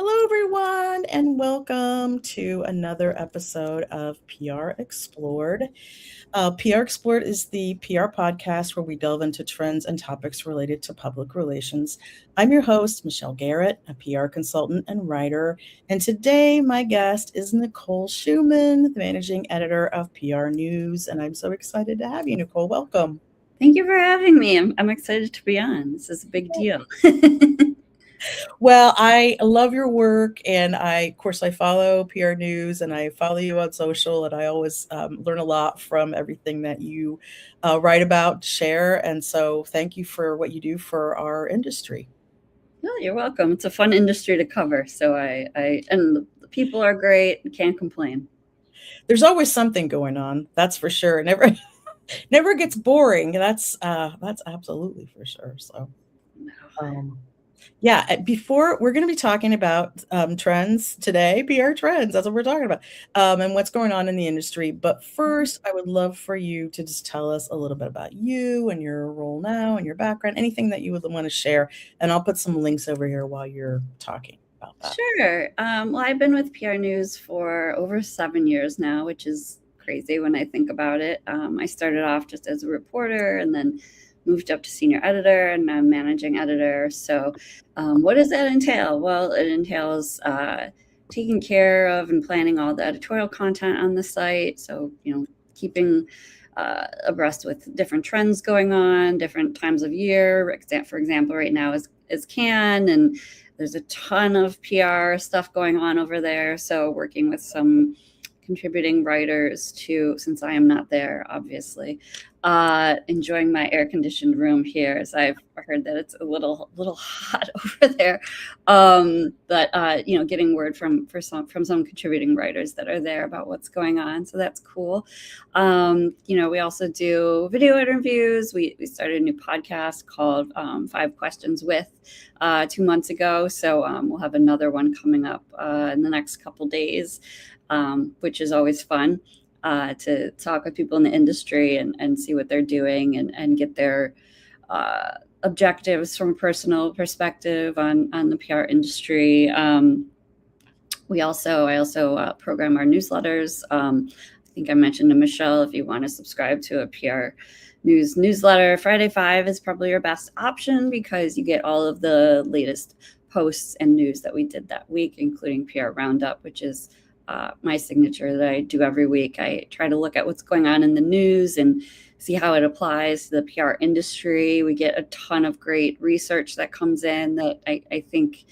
Hello, everyone, and welcome to another episode of PR Explored. PR Explored is the PR podcast where we delve into trends and topics related to public relations. I'm your host, Michelle Garrett, a PR consultant and writer. And today, my guest is Nicole Schuman, the managing editor of PRNEWS. And I'm so excited to have you, Nicole. Welcome. Thank you for having me. I'm excited to be on. This is a big deal. Well, I love your work, and of course, I follow PR News, and I follow you on social, and I always learn a lot from everything that you write about, share, and so thank you for what you do for our industry. Oh, you're welcome. It's a fun industry to cover. So and the people are great. Can't complain. There's always something going on, that's for sure. It never never gets boring. That's absolutely for sure. So. Um, Yeah, before we're going to be talking about trends today, PR trends. That's what we're talking about, and what's going on in the industry. But first, I would love for you to just tell us a little bit about you and your role now and your background, anything that you would want to share. And I'll put some links over here while you're talking about that. Sure. Well, I've been with PR News for over 7 years now, which is crazy when I think about it. I started off just as a reporter and then moved up to senior editor, and I'm managing editor. So, what does that entail? Well, it entails taking care of and planning all the editorial content on the site. So, keeping abreast with different trends going on, different times of year. For example, right now is Cannes, and there's a ton of PR stuff going on over there. So, working with some contributing writers too, since I am not there, obviously. Enjoying my air-conditioned room here, as I've heard that it's a little hot over there. But getting word from some contributing writers that are there about what's going on, so that's cool. We also do video interviews. We started a new podcast called 5 Questions with 2 months ago, so we'll have another one coming up in the next couple days. Which is always fun to talk with people in the industry and see what they're doing and get their objectives from a personal perspective on the PR industry. I also program our newsletters. I think I mentioned to Michelle, if you want to subscribe to a PR News newsletter, Friday 5 is probably your best option because you get all of the latest posts and news that we did that week, including PR Roundup, which is my signature that I do every week. I try to look at what's going on in the news and see how it applies to the PR industry. We get a ton of great research that comes in that I think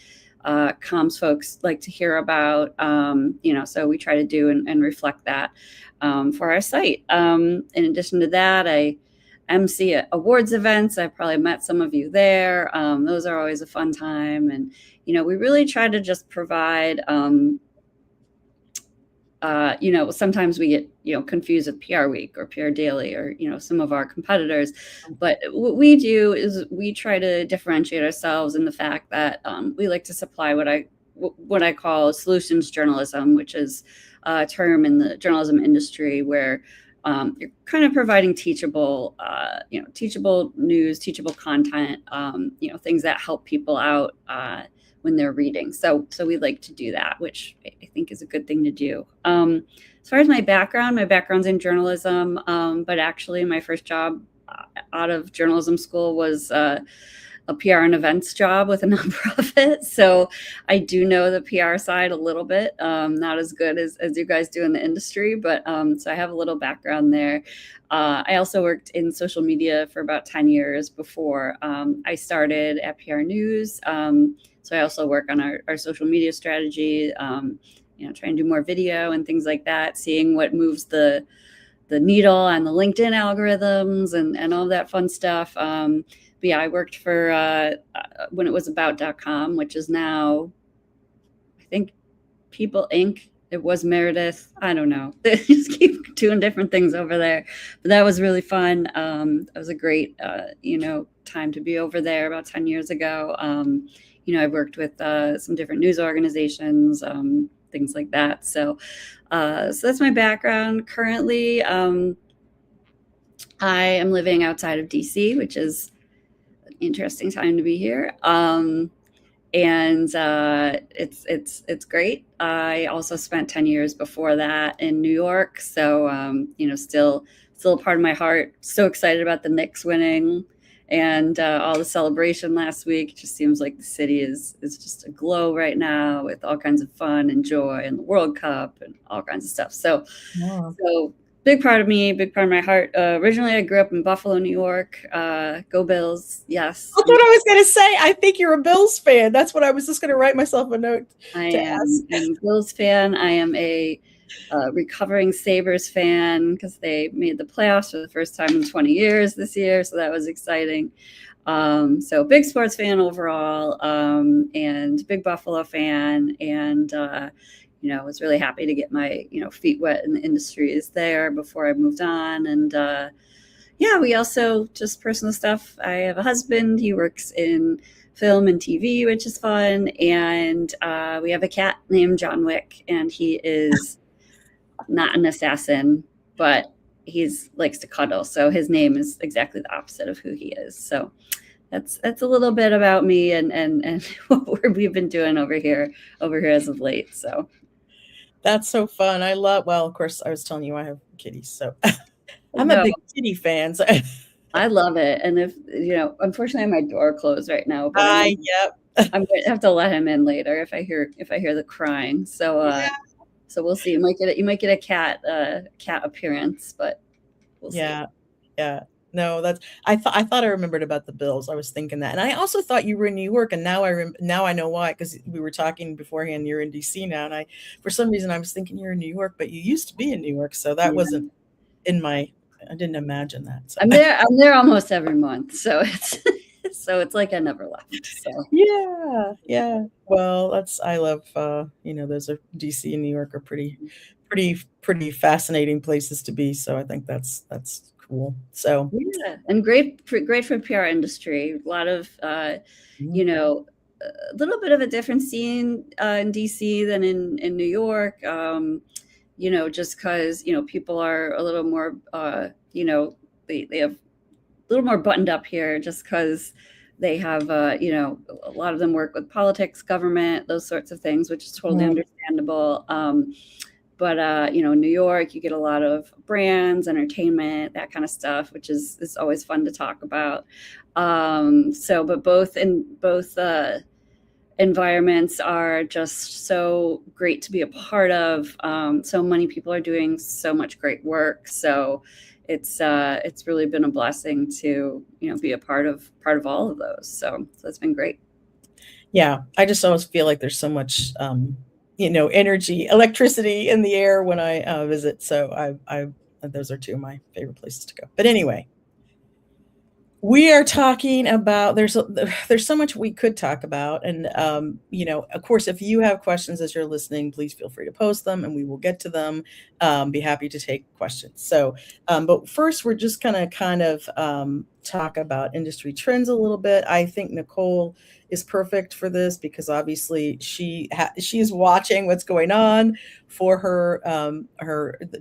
comms folks like to hear about. So we try to do and reflect that for our site. In addition to that, I MC at awards events. I've probably met some of you there. Those are always a fun time. And, we really try to just provide sometimes we get, confused with PR Week or PR Daily or, some of our competitors. But what we do is we try to differentiate ourselves in the fact that we like to supply what I call solutions journalism, which is a term in the journalism industry where you're kind of providing teachable news, teachable content, things that help people out when they're reading. So we like to do that, which I think is a good thing to do. As far as my background's in journalism, but actually my first job out of journalism school was a PR and events job with a nonprofit. So I do know the PR side a little bit, not as good as you guys do in the industry, but so I have a little background there. I also worked in social media for about 10 years before I started at PR News. So I also work on our social media strategy, trying to do more video and things like that, seeing what moves the needle on the LinkedIn algorithms and all that fun stuff. But yeah, I worked for when it was about.com, which is now, I think, People Inc. It was Meredith. I don't know. They just keep doing different things over there. But that was really fun. That was a great, time to be over there about 10 years ago. I've worked with some different news organizations, things like that. So that's my background. Currently, I am living outside of DC, which is an interesting time to be here. and it's great. I also spent 10 years before that in New York, so still a part of my heart. So excited about the Knicks winning and all the celebration last week. It just seems like the city is just aglow right now with all kinds of fun and joy and the World Cup and all kinds of stuff. So big part of me, big part of my heart. Originally, I grew up in Buffalo, New York. Go Bills! Yes, That's what I was going to say. I think you're a Bills fan. That's what I was just going to write myself a note I to am. ask. I'm a Bills fan. I am a recovering Sabres fan because they made the playoffs for the first time in 20 years this year, so that was exciting. So big sports fan overall, and big Buffalo fan, and was really happy to get my feet wet in the industries there before I moved on. And yeah, we also just personal stuff. I have a husband. He works in film and TV, which is fun, and we have a cat named John Wick, and he is not an assassin, but he's likes to cuddle. So his name is exactly the opposite of who he is. So that's a little bit about me and what we've been doing over here as of late. So That's so fun. Well, of course, I was telling you I have kitties, so I'm a no, big kitty fan. So I love it. And if unfortunately my door closed right now, but yep. I'm going to have to let him in later if I hear the crying. So Yeah. so we'll see. You might get a cat appearance, but we'll see. Yeah. Yeah. No, I thought I remembered about the Bills. I was thinking that. And I also thought you were in New York, and now I know why, because we were talking beforehand. You're in DC now, and for some reason I was thinking you're in New York, but you used to be in New York, so that Yeah. wasn't I didn't imagine that. So I'm there almost every month, so it's like I never left. So yeah, yeah. Well, I love those are DC and New York are pretty fascinating places to be. So I think that's cool. So yeah, and great for PR industry. A lot of mm, you know a little bit of a different scene in DC than in New York. Just because people are a little more they have a little more buttoned up here just because they have a lot of them work with politics, government, those sorts of things, which is totally mm, understandable. But in New York, you get a lot of brands, entertainment, that kind of stuff, which is always fun to talk about. But both environments are just so great to be a part of. So many people are doing so much great work. So it's really been a blessing to be a part of all of those. So it's been great. yeah. I just always feel like there's so much energy, electricity in the air when I visit. So I those are two of my favorite places to go. But anyway, we are talking about there's so much we could talk about, and of course, if you have questions as you're listening, please feel free to post them and we will get to them. Be happy to take questions. So but first we're just going to kind of talk about industry trends a little bit. I think Nicole is perfect for this because obviously she's watching what's going on for her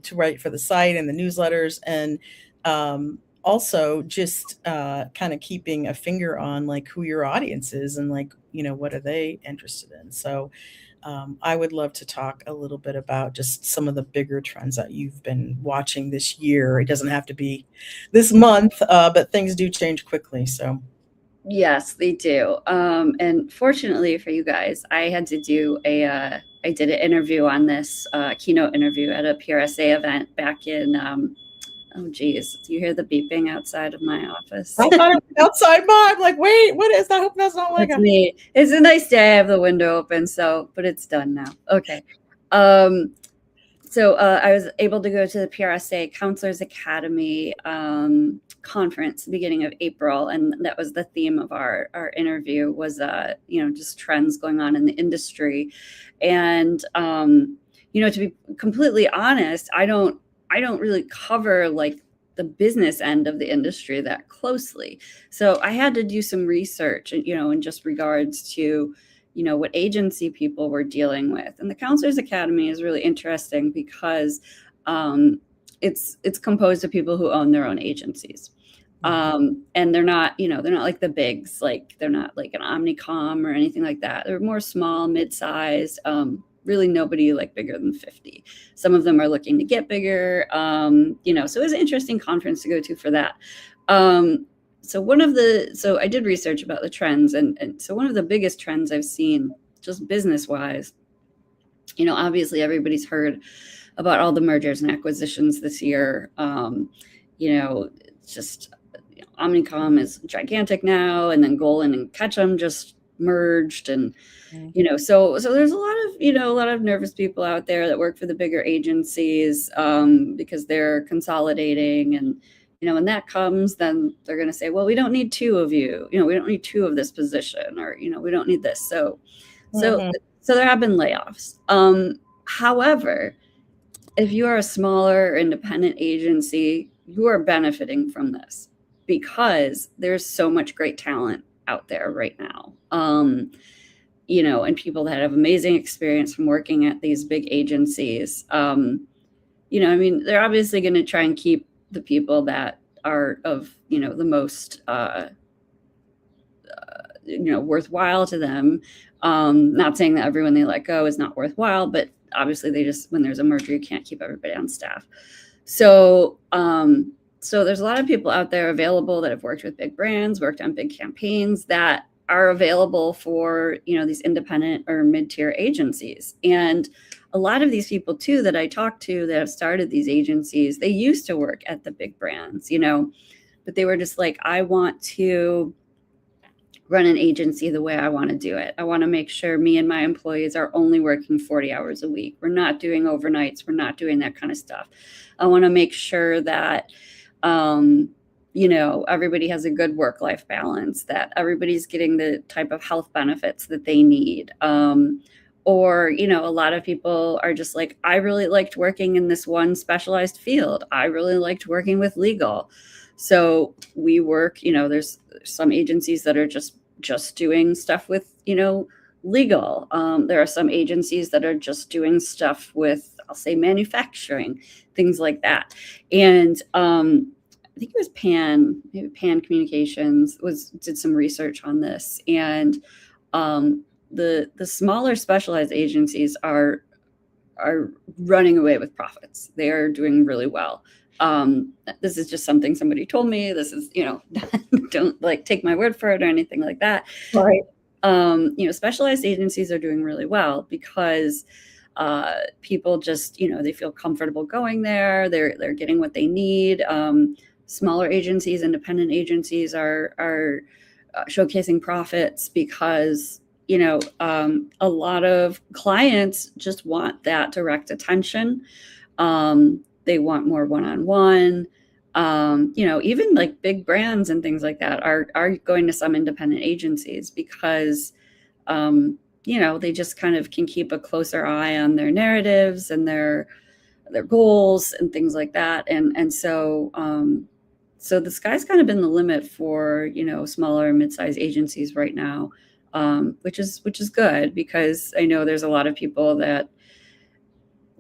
to write for the site and the newsletters, and also just kind of keeping a finger on like who your audience is and like what are they interested in. So I would love to talk a little bit about just some of the bigger trends that you've been watching this year. It doesn't have to be this month, but things do change quickly. So Yes, they do. And fortunately for you guys, I did an interview on this keynote interview at a PRSA event back in oh geez, do you hear the beeping outside of my office? I thought it was outside mom. I'm like, wait, what is that? I hope that's not like That's me. It's a nice day. I have the window open, but it's done now. Okay. So I was able to go to the PRSA Counselors Academy conference beginning of April, and that was the theme of our interview was just trends going on in the industry. And to be completely honest, I don't really cover like the business end of the industry that closely. So I had to do some research, in just regards to what agency people were dealing with. And the Counselors Academy is really interesting because it's composed of people who own their own agencies. And they're not, they're not like the bigs, like they're not like an Omnicom or anything like that. They're more small, mid-sized, really nobody like bigger than 50. Some of them are looking to get bigger, so it was an interesting conference to go to for that. So I did research about the trends, and so one of the biggest trends I've seen just business-wise, obviously everybody's heard about all the mergers and acquisitions this year. Just Omnicom is gigantic now, and then Golan and Ketchum just merged, and so there's a lot of nervous people out there that work for the bigger agencies because they're consolidating, and when that comes, then they're going to say, well, we don't need two of you, we don't need two of this position, or we don't need this. So there have been layoffs. However, if you are a smaller independent agency, you are benefiting from this because there's so much great talent out there right now. And people that have amazing experience from working at these big agencies. They're obviously going to try and keep the people that are of, the most, worthwhile to them. Not saying that everyone they let go is not worthwhile, but obviously when there's a merger, you can't keep everybody on staff. So there's a lot of people out there available that have worked with big brands, worked on big campaigns that are available for, these independent or mid-tier agencies. And a lot of these people too, that I talked to that have started these agencies, they used to work at the big brands, but they were just like, I want to run an agency the way I want to do it. I want to make sure me and my employees are only working 40 hours a week. We're not doing overnights. We're not doing that kind of stuff. I want to make sure that, everybody has a good work-life balance, that everybody's getting the type of health benefits that they need. Or, a lot of people are just like, I really liked working in this one specialized field. I really liked working with legal. So we work, there's some agencies that are just doing stuff with, legal. There are some agencies that are just doing stuff with, I'll say, manufacturing, things like that. And I think it was maybe Pan Communications did some research on this. And the smaller specialized agencies are running away with profits. They are doing really well. This is just something somebody told me. This is, don't like take my word for it or anything like that. Right. Specialized agencies are doing really well because people just, they feel comfortable going there. They're getting what they need. Smaller agencies, independent agencies are showcasing profits because a lot of clients just want that direct attention. They want more one-on-one. Even like big brands and things like that are going to some independent agencies because, they just kind of can keep a closer eye on their narratives and their goals and things like that. And so the sky's kind of been the limit for, smaller and mid-sized agencies right now. Which is good because I know there's a lot of people that,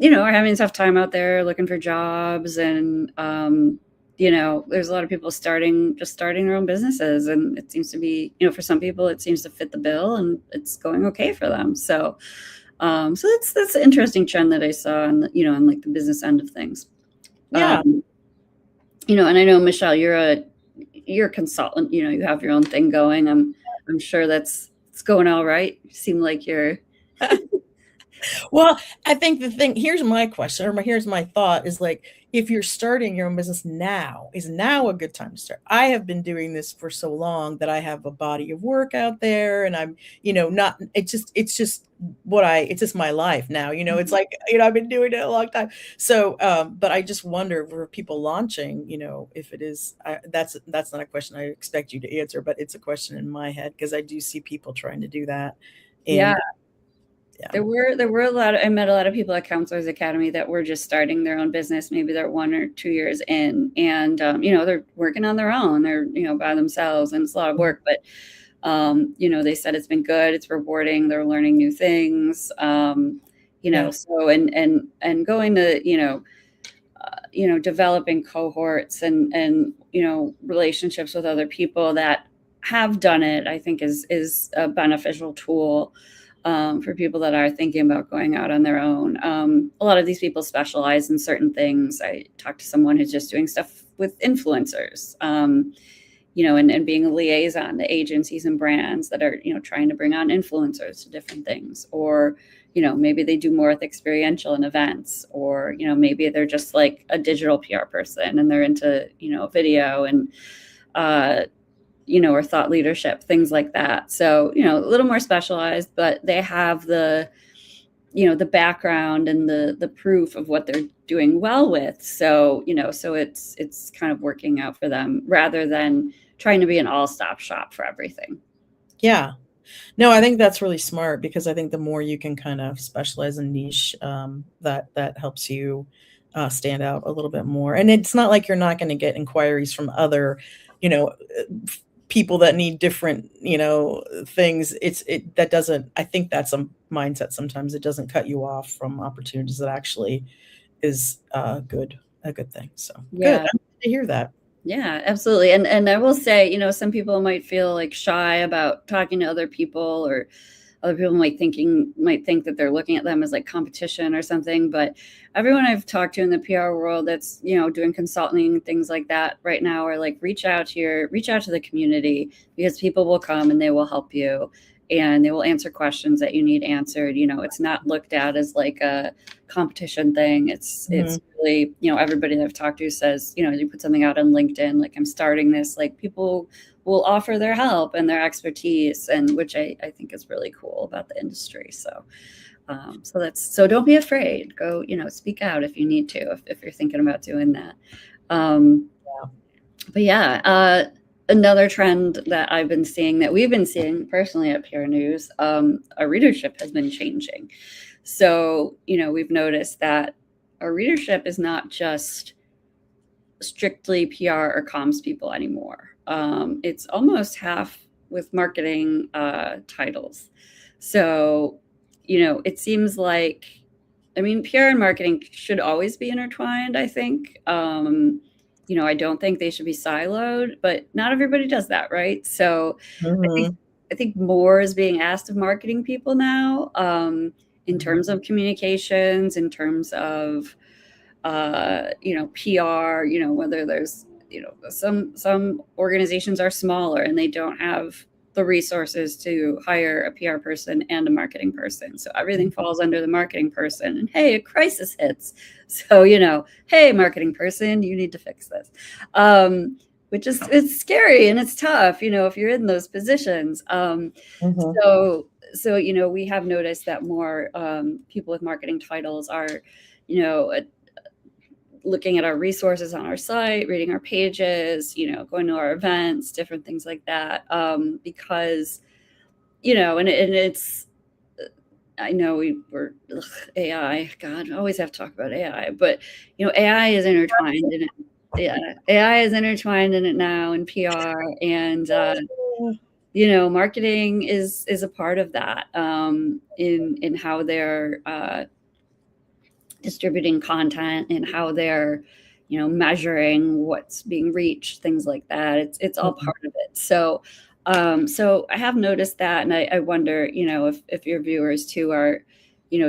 are having a tough time out there looking for jobs, and there's a lot of people starting their own businesses, and it seems to be, for some people it seems to fit the bill and it's going okay for them. So that's an interesting trend that I saw on on like the business end of things. Yeah. And I know, Michelle, you're a consultant, you have your own thing going. I'm sure it's going all right. You seem like you're. Well, I think here's my question, or here's my thought is like, if you're starting your own business now, is now a good time to start? I have been doing this for so long that I have a body of work out there, and I'm, it's just my life now, it's like, I've been doing it a long time. So, but I just wonder for people launching, if it is, that's not a question I expect you to answer, but it's a question in my head because I do see people trying to do that. And, yeah. There were I met a lot of people at Counselors Academy that were just starting their own business. Maybe they're 1 or 2 years in, and they're working on their own. They're by themselves, and it's a lot of work. But they said it's been good. It's rewarding. They're learning new things. So and going to developing cohorts and relationships with other people that have done it, I think is a beneficial tool for people that are thinking about going out on their own. A lot of these people specialize in certain things. I talked to someone who's just doing stuff with influencers, and being a liaison to agencies and brands that are, trying to bring on influencers to different things. Or, maybe they do more with experiential and events, or, maybe they're just like a digital PR person and they're into, video and, or thought leadership, things like that. So, a little more specialized, but they have the background and the proof of what they're doing well with. So, so it's kind of working out for them rather than trying to be an all-stop shop for everything. Yeah. No, I think that's really smart, because I think the more you can kind of specialize in niche, that helps you stand out a little bit more. And it's not like you're not going to get inquiries from other, people that need different, things. That doesn't, I think that's a mindset. Sometimes it doesn't cut you off from opportunities. That actually is a good thing. So Yeah. Good. I'm glad to hear that. Yeah, absolutely. And I will say, some people might feel like shy about talking to other people, or other people might think that they're looking at them as like competition or something. But everyone I've talked to in the PR world that's, doing consulting and things like that right now are like, reach out to the community, because people will come and they will help you and they will answer questions that you need answered. It's not looked at as like a competition thing. It's really, everybody that I've talked to says, you put something out on LinkedIn, like, I'm starting this, like, people will offer their help and their expertise, and which I think is really cool about the industry. So so don't be afraid. Go, speak out if you need to, if you're thinking about doing that. But yeah, another trend that I've been seeing, that we've been seeing personally at PRNEWS, our readership has been changing. So, we've noticed that our readership is not just strictly PR or comms people anymore. It's almost half with marketing titles. So, it seems like, PR and marketing should always be intertwined, I think. I don't think they should be siloed, but not everybody does that, right? So I think more is being asked of marketing people now, in terms of communications, in terms of PR, whether there's, some organizations are smaller and they don't have the resources to hire a PR person and a marketing person. So everything falls under the marketing person, and hey, a crisis hits. So, hey, marketing person, you need to fix this. Which is, it's scary and it's tough, if you're in those positions. So, we have noticed that more people with marketing titles are, looking at our resources on our site, reading our pages, going to our events, different things like that. Because, and it's, I know we're AI, God, I always have to talk about AI, but, AI is intertwined in it. Yeah, AI is intertwined in it now, in PR, and, marketing is a part of that, in how they're distributing content and how they're, measuring what's being reached, things like that. It's all part of it. So, so I have noticed that, and I wonder, if your viewers too are,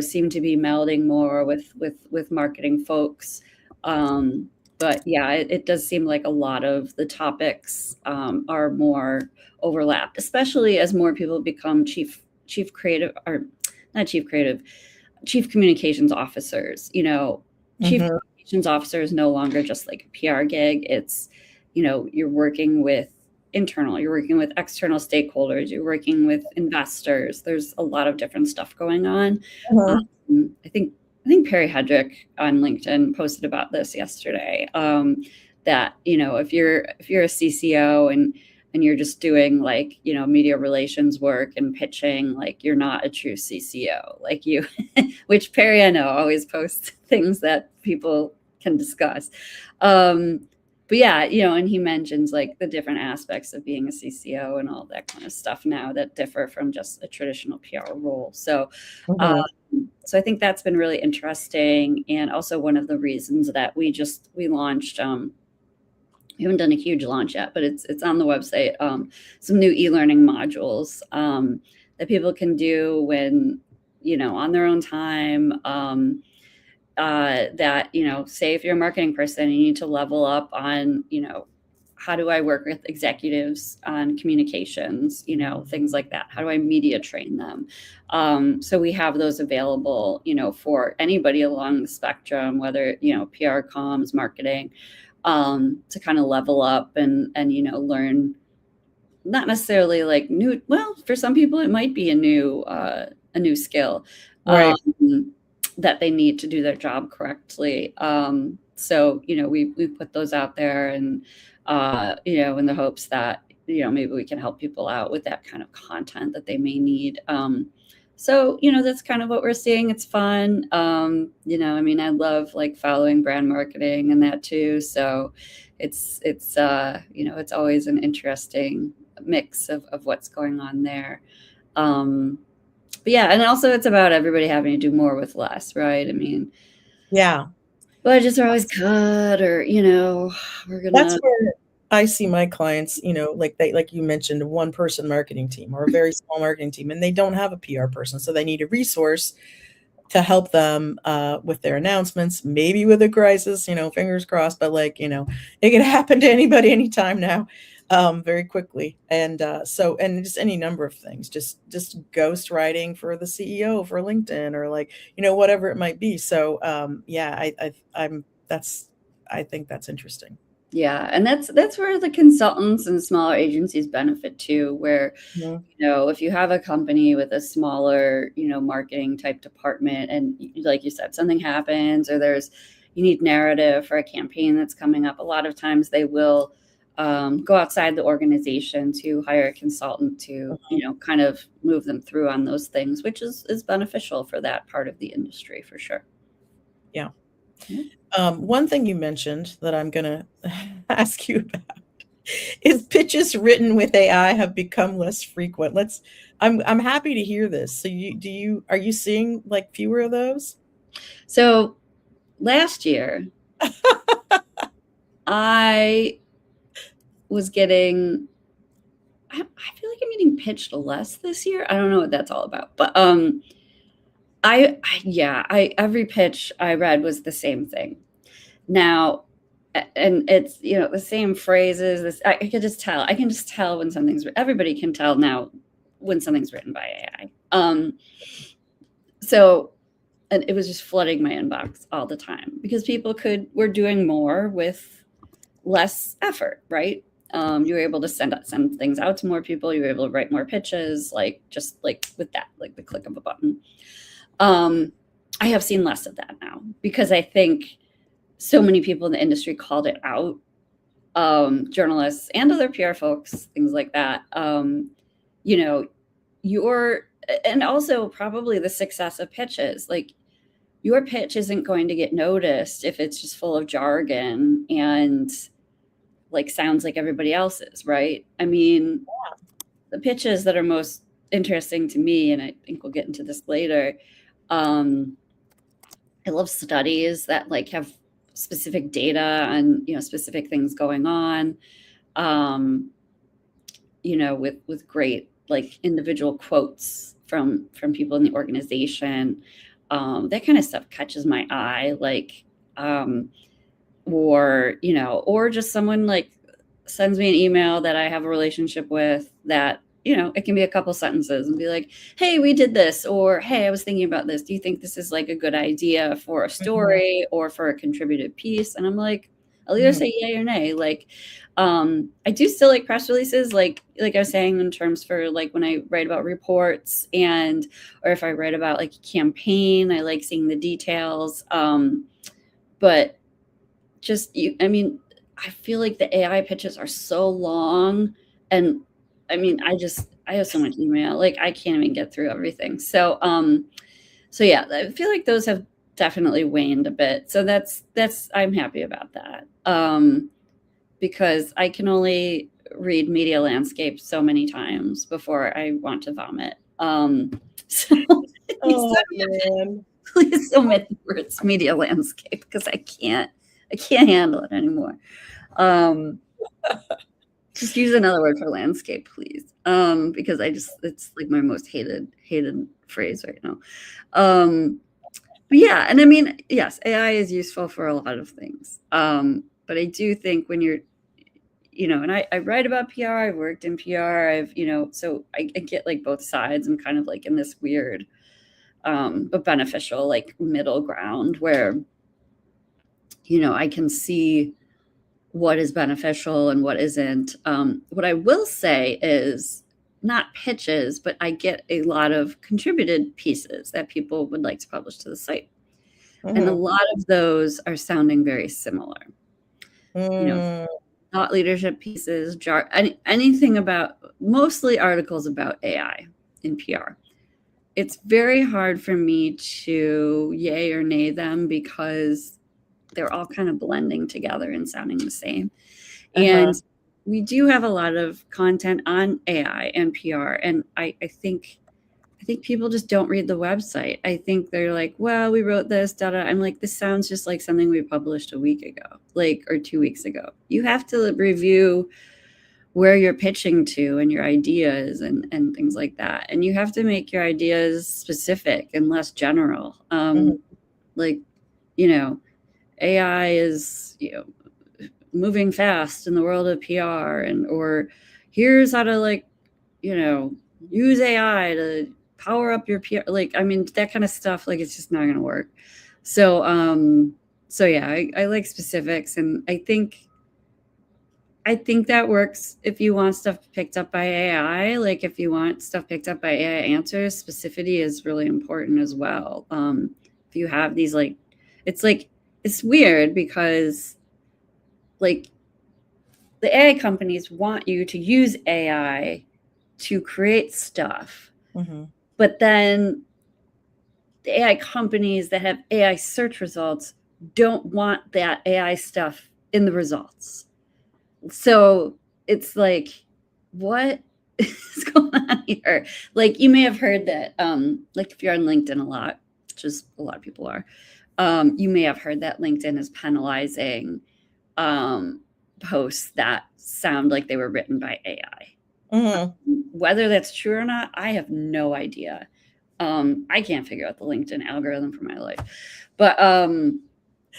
seem to be melding more with marketing folks. But yeah, it does seem like a lot of the topics are more overlapped, especially as more people become chief creative, or not chief creative, chief communications officers. Chief communications officer is no longer just like a PR gig. It's, you're working with internal, you're working with external stakeholders, you're working with investors. There's a lot of different stuff going on. I think Perry Hedrick on LinkedIn posted about this yesterday. That, if you're a CCO and you're just doing like, media relations work and pitching, like, you're not a true CCO, like you, which Perry, I know, always posts things that people can discuss. But yeah, and he mentions like the different aspects of being a CCO and all that kind of stuff now that differ from just a traditional PR role. So, So I think that's been really interesting, and also one of the reasons that we launched. We haven't done a huge launch yet, but it's on the website. Some new e-learning modules that people can do when, on their own time. That, say if you're a marketing person, you need to level up on, how do I work with executives on communications, things like that. How do I media train them? So we have those available, for anybody along the spectrum, whether, PR, comms, marketing, to kind of level up and learn, not necessarily like new. Well, for some people, it might be a new skill. Right. That they need to do their job correctly. So, we put those out there, and, in the hopes that, maybe we can help people out with that kind of content that they may need. So, that's kind of what we're seeing. It's fun. I love like following brand marketing and that too. So it's always an interesting mix of what's going on there. But yeah, and also it's about everybody having to do more with less, right? I mean, Yeah. budgets are always cut, or we're gonna. That's where I see my clients, like you mentioned, a one-person marketing team or a very small marketing team, and they don't have a PR person, so they need a resource to help them with their announcements, maybe with a crisis, fingers crossed, but it can happen to anybody anytime now, very quickly. And and just any number of things, just ghost writing for the CEO for LinkedIn, or whatever it might be. So yeah, I think that's interesting. Yeah, and that's where the consultants and smaller agencies benefit too, where, Mhm. if you have a company with a smaller, marketing type department, and like you said, something happens, or you need narrative for a campaign that's coming up, a lot of times they will go outside the organization to hire a consultant to, kind of move them through on those things, which is beneficial for that part of the industry for sure. Yeah. Yeah. One thing you mentioned that I'm gonna ask you about is pitches written with AI have become less frequent. I'm happy to hear this. So are you seeing like fewer of those? So last year, I was getting, I feel like I'm getting pitched less this year. I don't know what that's all about, but every pitch I read was the same thing. Now, and it's, the same phrases. I can just tell. I can just tell when everybody can tell now when something's written by AI. So, and it was just flooding my inbox all the time because people were doing more with less effort, right? You were able to send things out to more people. You were able to write more pitches, just with that, like the click of a button. I have seen less of that now because I think so many people in the industry called it out, journalists and other PR folks, things like that. And also probably the success of pitches, like your pitch isn't going to get noticed if it's just full of jargon and sounds like everybody else's, right? I mean, the pitches that are most interesting to me, and I think we'll get into this later, I love studies that have specific data on, specific things going on, with great individual quotes from people in the organization. That kind of stuff catches my eye, or just someone sends me an email that I have a relationship with that, it can be a couple sentences and be like, hey, we did this, or hey, I was thinking about this. Do you think this is a good idea for a story or for a contributed piece? And I'm like, I'll either say yay or nay. I do still like press releases, like I was saying, in terms for when I write about reports or if I write about a campaign, I like seeing the details. But I feel like the AI pitches are so long, and I have so much email, I can't even get through everything. So yeah, I feel like those have definitely waned a bit. So I'm happy about that. Because I can only read media landscape so many times before I want to vomit. So Oh, man. Please omit the words media landscape because I can't handle it anymore. Just use another word for landscape, please. Because it's like my most hated phrase right now. But yeah, and I mean, yes, AI is useful for a lot of things. But I do think when you're, and I write about PR, I've worked in PR, so I get like both sides. I'm kind of like in this weird, but beneficial like middle ground where, I can see what is beneficial and what isn't. What I will say is not pitches, but I get a lot of contributed pieces that people would like to publish to the site. And a lot of those are sounding very similar. Thought leadership pieces, anything about, mostly articles about AI in PR. It's very hard for me to yay or nay them because they're all kind of blending together and sounding the same. And we do have a lot of content on AI and PR. And I think people just don't read the website. I think they're like, well, we wrote this, I'm like, this sounds just like something we published a week ago, or 2 weeks ago. You have to review where you're pitching to and your ideas and things like that. And you have to make your ideas specific and less general. AI is, moving fast in the world of PR, or here's how to use AI to power up your PR. That kind of stuff, it's just not going to work. So yeah, I like specifics, and I think that works if you want stuff picked up by AI. If you want stuff picked up by AI answers, specificity is really important as well. If you have these, it's weird because the AI companies want you to use AI to create stuff. But then the AI companies that have AI search results don't want that AI stuff in the results. So it's like, what is going on here? You may have heard that, if you're on LinkedIn a lot, which is a lot of people are, you may have heard that LinkedIn is penalizing posts that sound like they were written by AI. Whether that's true or not, I have no idea. I can't figure out the LinkedIn algorithm for my life, but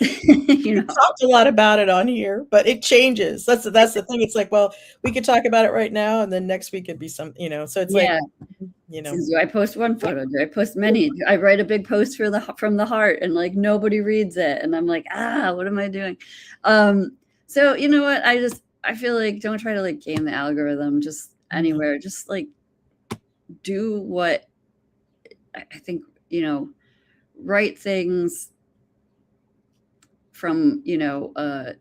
we talked a lot about it on here, but it changes. That's the thing. It's like, well, we could talk about it right now, and then next week it'd be some, so it's do I post one photo? Do I post many? Do I write a big post from the heart and nobody reads it, and I'm like, what am I doing? So you know what? I feel like don't try to game the algorithm just anywhere. Just do what I think, write things from, a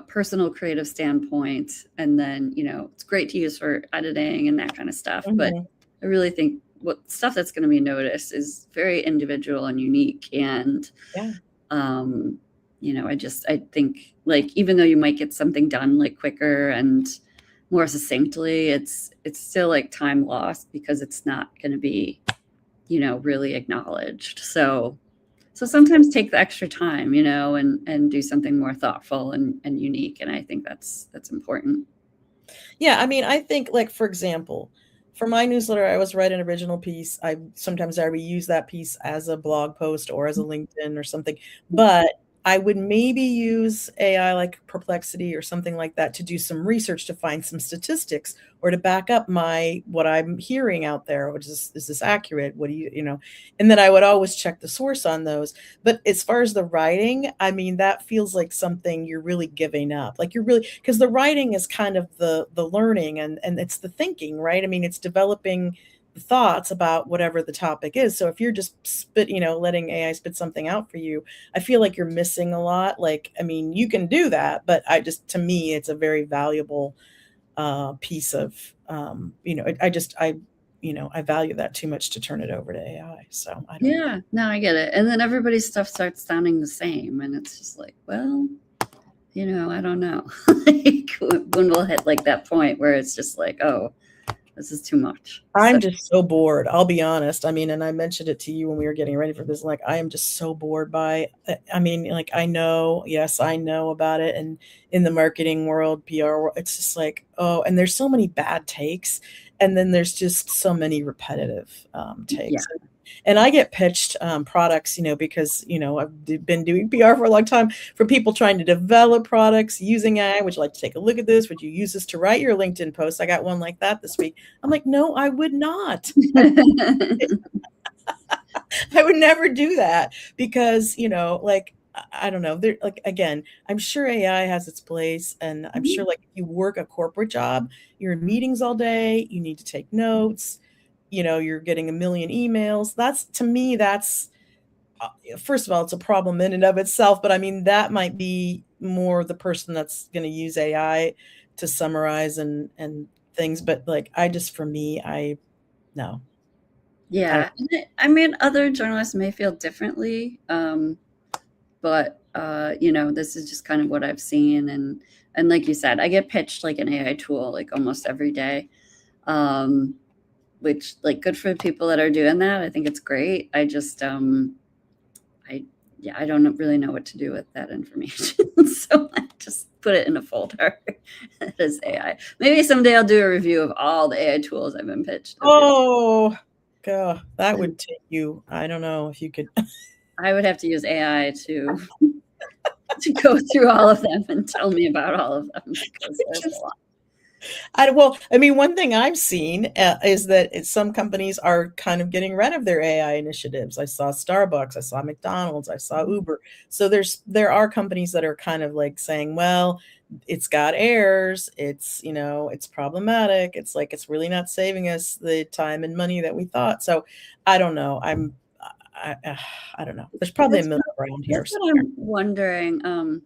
personal creative standpoint. And then, it's great to use for editing and that kind of stuff. But I really think stuff that's going to be noticed is very individual and unique. And, I think even though you might get something done quicker and more succinctly, it's still time lost because it's not going to be, really acknowledged. So sometimes take the extra time, and do something more thoughtful and unique. And I think that's important. Yeah. I think for example, for my newsletter, I always write an original piece. Sometimes I reuse that piece as a blog post or as a LinkedIn or something, but I would maybe use AI like Perplexity or something like that to do some research to find some statistics or to back up what I'm hearing out there. Is this accurate? What do you, and then I would always check the source on those. But as far as the writing, that feels like something you're really giving up. Because the writing is kind of the learning and it's the thinking, right? It's developing thoughts about whatever the topic is. So if you're just letting AI spit something out for you, I feel like you're missing a lot. You can do that, but to me, it's a very valuable piece of, I value that too much to turn it over to AI. So I don't know. I get it. And then everybody's stuff starts sounding the same. And it's just well, I don't know. When we'll hit that point where it's just oh, This is too much. I'm just so bored. I'll be honest. I mean, and I mentioned it to you when we were getting ready for this. Like, I am just so bored by, I mean, like, I know, yes, I know about it. And in the marketing world, PR world, it's just like, oh, and there's so many bad takes. And then there's just so many repetitive Yeah. takes. And I get pitched products, because, I've been doing PR for a long time for people trying to develop products using AI. Would you like to take a look at this? Would you use this to write your LinkedIn post? I got one like that this week. I'm like, no, I would not. I would never do that because, like, I don't know. There, like, again, I'm sure AI has its place, and I'm sure, like, if you work a corporate job, you're in meetings all day, you need to take notes, you're getting a million emails. That's, to me, that's first of all, it's a problem in and of itself, but I mean, that might be more the person that's going to use AI to summarize and things. But like, for me, no. Yeah. I mean, other journalists may feel differently. But this is just kind of what I've seen. And like you said, I get pitched like an AI tool like almost every day. Which, like, good for the people that are doing that. I think it's great. I just I don't really know what to do with that information. So I just put it in a folder that is AI. Maybe someday I'll do a review of all the AI tools I've been pitched. Oh, God, that would take you, I don't know if you could. I would have to use AI to go through all of them and tell me about all of them because there's a lot. Well, I mean, one thing I've seen is that some companies are kind of getting rid of their AI initiatives. I saw Starbucks, I saw McDonald's, I saw Uber. So there are companies that are kind of like saying, well, it's got errors, it's problematic. It's like, it's really not saving us the time and money that we thought. So I don't know. I don't know. There's probably a middle ground here. That's what I'm wondering.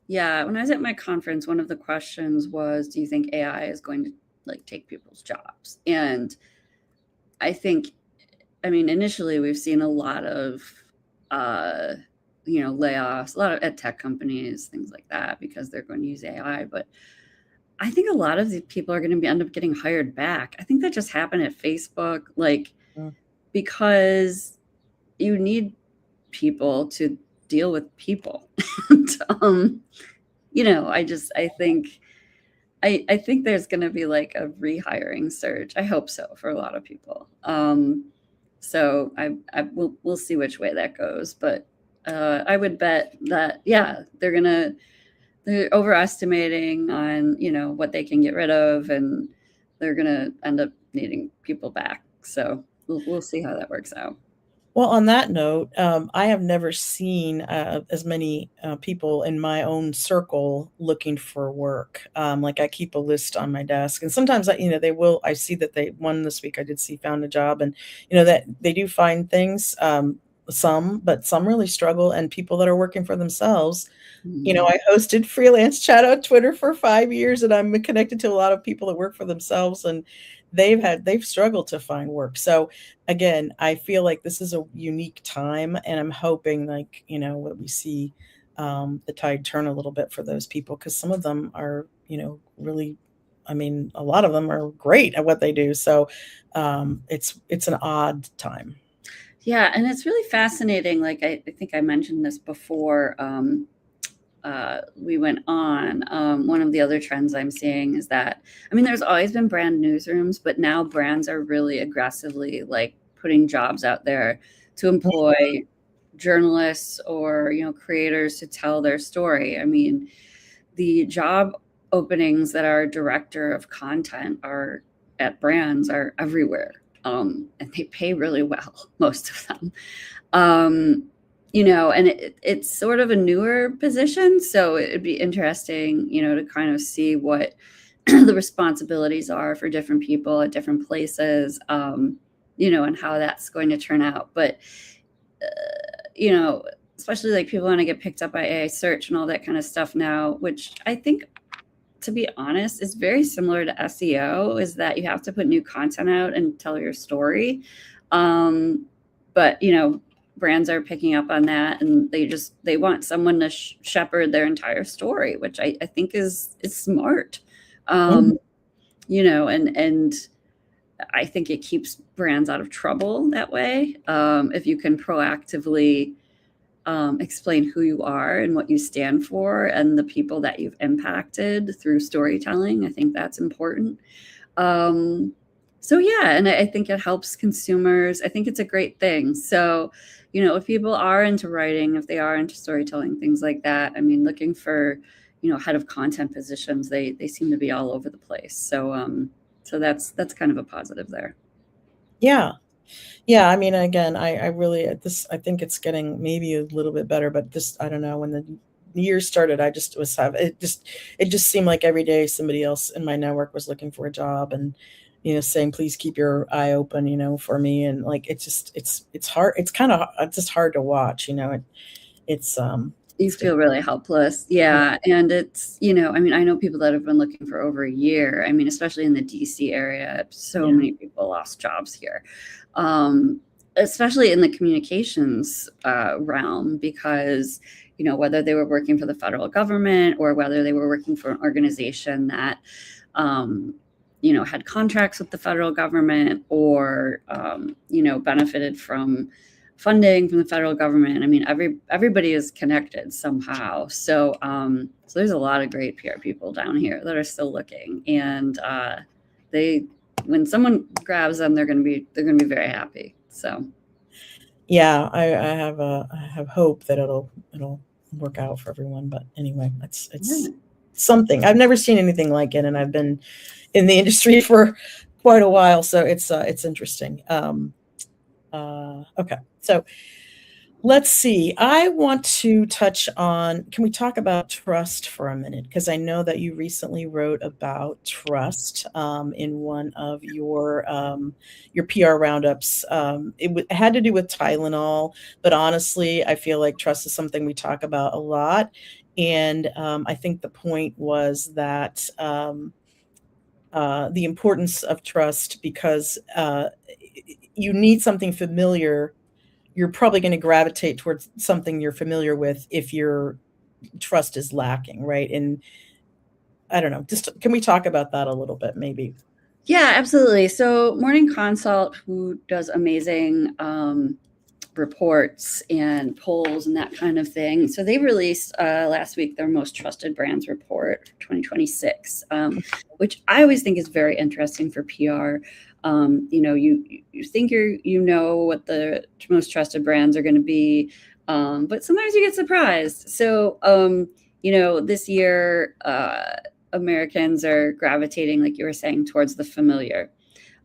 Yeah, when I was at my conference, one of the questions was, do you think AI is going to like take people's jobs? And I think, I mean, initially we've seen a lot of, layoffs, a lot of ed tech companies, things like that, because they're going to use AI. But I think a lot of these people are going to end up getting hired back. I think that just happened at Facebook, like, because you need people to deal with people. And, I think there's going to be like a rehiring surge. I hope so for a lot of people. So we'll see which way that goes. But I would bet that, yeah, they're overestimating on, what they can get rid of, and they're going to end up needing people back. So we'll see how that works out. Well, on that note, I have never seen as many people in my own circle looking for work. Like, I keep a list on my desk, and sometimes I see that one this week I did see found a job, and that they do find things. But some really struggle, and people that are working for themselves. I hosted freelance chat on Twitter for 5 years, and I'm connected to a lot of people that work for themselves, and they've struggled to find work. So again, I feel like this is a unique time, and I'm hoping, like, what we see the tide turn a little bit for those people, because some of them are, really, I mean, a lot of them are great at what they do. So it's an odd time. Yeah, and it's really fascinating. Like, I think I mentioned this before. We went on. One of the other trends I'm seeing is that, I mean, there's always been brand newsrooms, but now brands are really aggressively like putting jobs out there to employ journalists or, creators to tell their story. I mean, the job openings that are director of content are at brands are everywhere. And they pay really well, most of them. And it's sort of a newer position. So it'd be interesting, to kind of see what the responsibilities are for different people at different places, and how that's going to turn out. But, especially like people want to get picked up by AI search and all that kind of stuff now, which I think, to be honest, is very similar to SEO, is that you have to put new content out and tell your story. But, brands are picking up on that, and they want someone to shepherd their entire story, which I think is smart. And I think it keeps brands out of trouble that way. If you can proactively explain who you are and what you stand for and the people that you've impacted through storytelling, I think that's important. So yeah, and I think it helps consumers. I think it's a great thing. So, if people are into writing, if they are into storytelling, things like that, I mean, looking for, head of content positions, they seem to be all over the place. So that's kind of a positive there. Yeah. Yeah, I mean, again, I really I think it's getting maybe a little bit better, but I don't know, when the year started, I just was it just seemed like every day somebody else in my network was looking for a job and, saying, please keep your eye open, for me. And like, it's hard. It's kind of, it's just hard to watch, it's, You feel really helpless. Yeah. And it's, I mean, I know people that have been looking for over a year. I mean, especially in the DC area, so many people lost jobs here. Especially in the communications realm, because, whether they were working for the federal government or whether they were working for an organization that, had contracts with the federal government or, benefited from funding from the federal government. I mean, everybody is connected somehow. So, so there's a lot of great PR people down here that are still looking, and when someone grabs them, they're going to be very happy. So, yeah, I have hope that it'll work out for everyone. But anyway, it's something. I've never seen anything like it, and I've been in the industry for quite a while, so it's interesting. Okay, so let's see. I want to touch on, can we talk about trust for a minute? Because I know that you recently wrote about trust in one of your PR roundups. It had to do with Tylenol, but honestly, I feel like trust is something we talk about a lot. And I think the point was that the importance of trust, because you need something familiar. You're probably going to gravitate towards something you're familiar with if your trust is lacking, right? And I don't know, just can we talk about that a little bit, maybe? Yeah, absolutely. So Morning Consult, who does amazing reports and polls and that kind of thing. So they released last week their most trusted brands report for 2026, which I always think is very interesting for PR. You think you know what the most trusted brands are going to be, but sometimes you get surprised. So this year Americans are gravitating, like you were saying, towards the familiar.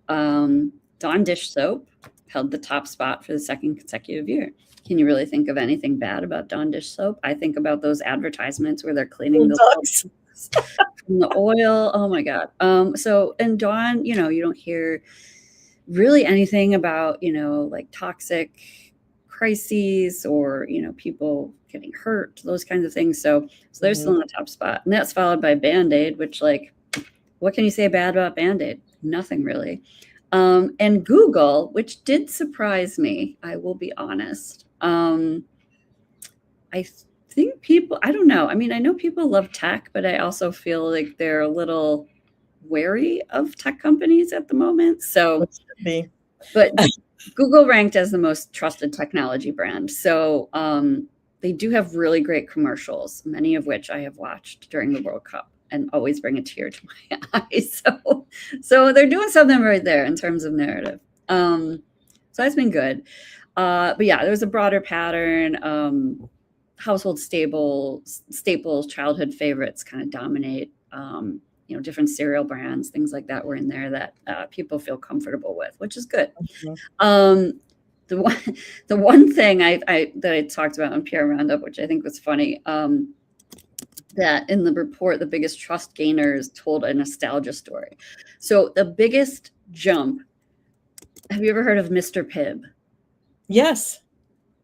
Dawn dish soap held the top spot for the second consecutive year. Can you really think of anything bad about Dawn dish soap? I think about those advertisements where they're cleaning the ducks from the oil. Oh my God. So, and Dawn, you don't hear really anything about, like toxic crises or, people getting hurt, those kinds of things. So they're still in the top spot. And that's followed by Band-Aid, which, like, what can you say bad about Band-Aid? Nothing really. And Google, which did surprise me, I will be honest. I think people, I don't know. I mean, I know people love tech, but I also feel like they're a little wary of tech companies at the moment. So, but Google ranked as the most trusted technology brand. So they do have really great commercials, many of which I have watched during the World Cup, and always bring a tear to my eyes. So they're doing something right there in terms of narrative. So that's been good. But yeah, there's a broader pattern. Household staples, childhood favorites kind of dominate. Different cereal brands, things like that were in there that people feel comfortable with, which is good. The one thing that I talked about on PR Roundup, which I think was funny, that in the report, the biggest trust gainers told a nostalgia story. So the biggest jump, have you ever heard of Mr. Pibb? Yes.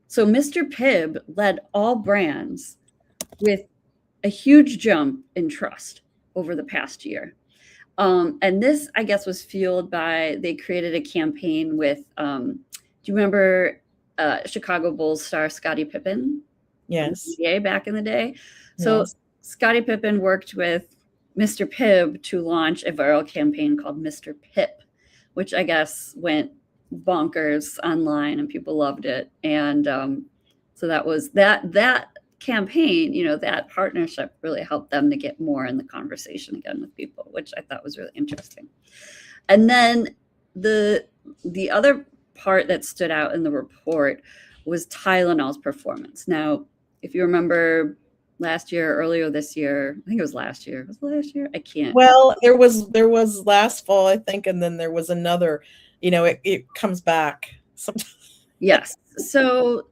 So Mr. Pibb led all brands with a huge jump in trust over the past year. And this, I guess, was fueled by, they created a campaign with, do you remember Chicago Bulls star Scottie Pippen? Yes. NBA back in the day. So yes. Scottie Pippen worked with Mr. Pibb to launch a viral campaign called Mr. Pip, which I guess went bonkers online and people loved it. And so that was that campaign, that partnership really helped them to get more in the conversation again with people, which I thought was really interesting. And then the other part that stood out in the report was Tylenol's performance. Now, if you remember last year, earlier this year, I think it was last year. Was it last year? I can't. Well, there was last fall, I think, and then there was another. It comes back sometimes. Yes. So